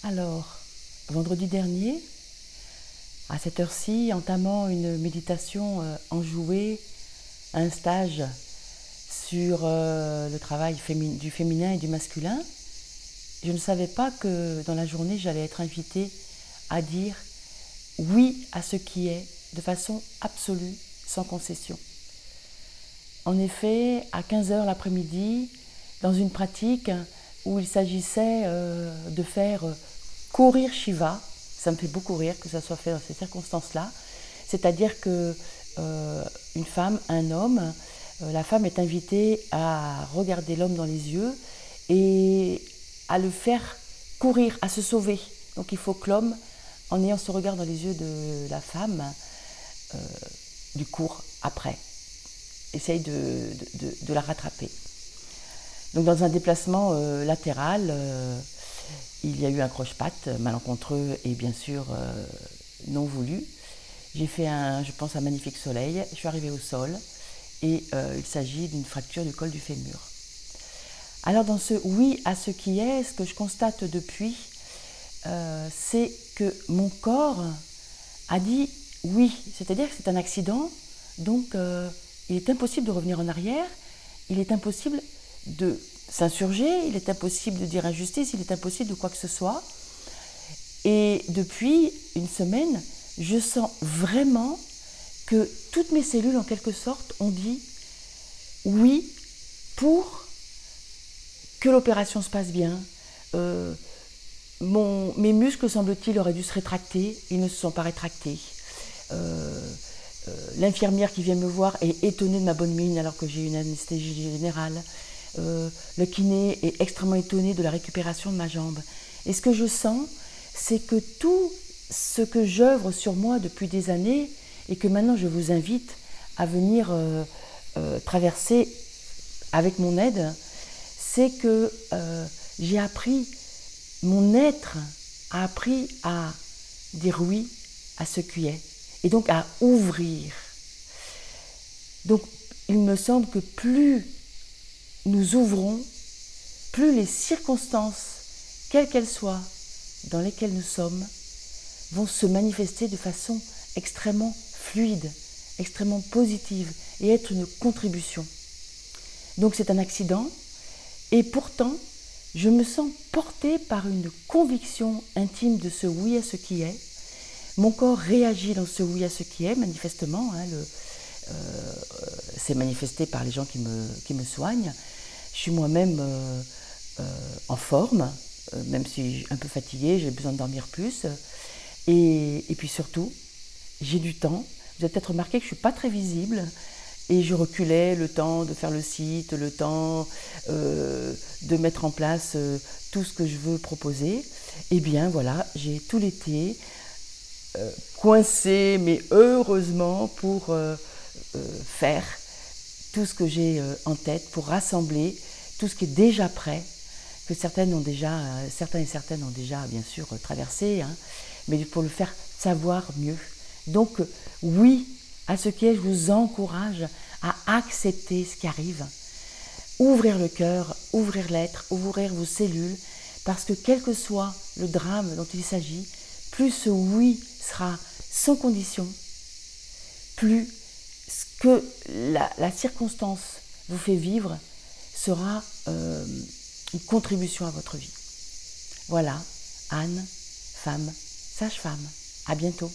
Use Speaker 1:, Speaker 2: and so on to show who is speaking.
Speaker 1: Alors, vendredi dernier, à cette heure-ci, entamant une méditation enjouée, un stage sur le travail du féminin et du masculin, je ne savais pas que dans la journée, j'allais être invitée à dire oui à ce qui est, de façon absolue, sans concession. En effet, à 15h l'après-midi, dans une pratique où il s'agissait de faire courir Shiva, ça me fait beaucoup rire que ça soit fait dans ces circonstances-là, c'est-à-dire que une femme, un homme, la femme est invitée à regarder l'homme dans les yeux et à le faire courir, à se sauver. Donc il faut que l'homme, en ayant ce regard dans les yeux de la femme, lui court après, essaye de la rattraper. Donc dans un déplacement latéral, il y a eu un croche-patte malencontreux et bien sûr non voulu. J'ai fait je pense, un magnifique soleil, je suis arrivée au sol et il s'agit d'une fracture du col du fémur. Alors dans ce oui à ce qui est, ce que je constate depuis, c'est que mon corps a dit oui, c'est-à-dire que c'est un accident, donc il est impossible de revenir en arrière, il est impossible de s'insurger, il est impossible de dire injustice, il est impossible de quoi que ce soit. Et depuis une semaine, je sens vraiment que toutes mes cellules, en quelque sorte, ont dit oui pour que l'opération se passe bien. Mes muscles, semble-t-il, auraient dû se rétracter, ils ne se sont pas rétractés. L'infirmière qui vient me voir est étonnée de ma bonne mine alors que j'ai une anesthésie générale. Le kiné est extrêmement étonné de la récupération de ma jambe. Et ce que je sens, c'est que tout ce que j'œuvre sur moi depuis des années et que maintenant je vous invite à venir traverser avec mon aide, c'est que j'ai appris, mon être a appris à dire oui à ce qui est et donc à ouvrir. Donc il me semble que plus nous ouvrons, plus les circonstances, quelles qu'elles soient, dans lesquelles nous sommes, vont se manifester de façon extrêmement fluide, extrêmement positive et être une contribution. Donc c'est un accident et pourtant je me sens portée par une conviction intime de ce oui à ce qui est. Mon corps réagit dans ce oui à ce qui est, manifestement, c'est manifesté par les gens qui me soignent. Je suis moi-même en forme, même si un peu fatiguée, j'ai besoin de dormir plus. Et puis surtout, j'ai du temps. Vous avez peut-être remarqué que je ne suis pas très visible et je reculais le temps de faire le site, le temps de mettre en place tout ce que je veux proposer. Eh bien voilà, j'ai tout l'été coincé, mais heureusement pour faire tout ce que j'ai en tête, pour rassembler tout ce qui est déjà prêt, que certains et certaines ont déjà bien sûr traversé, mais pour le faire savoir mieux. Donc oui à ce qui est, je vous encourage à accepter ce qui arrive, ouvrir le cœur, ouvrir l'être, ouvrir vos cellules, parce que quel que soit le drame dont il s'agit, plus ce oui sera sans condition, plus ce que la circonstance vous fait vivre sera une contribution à votre vie. Voilà, Anne, femme, sage-femme. À bientôt.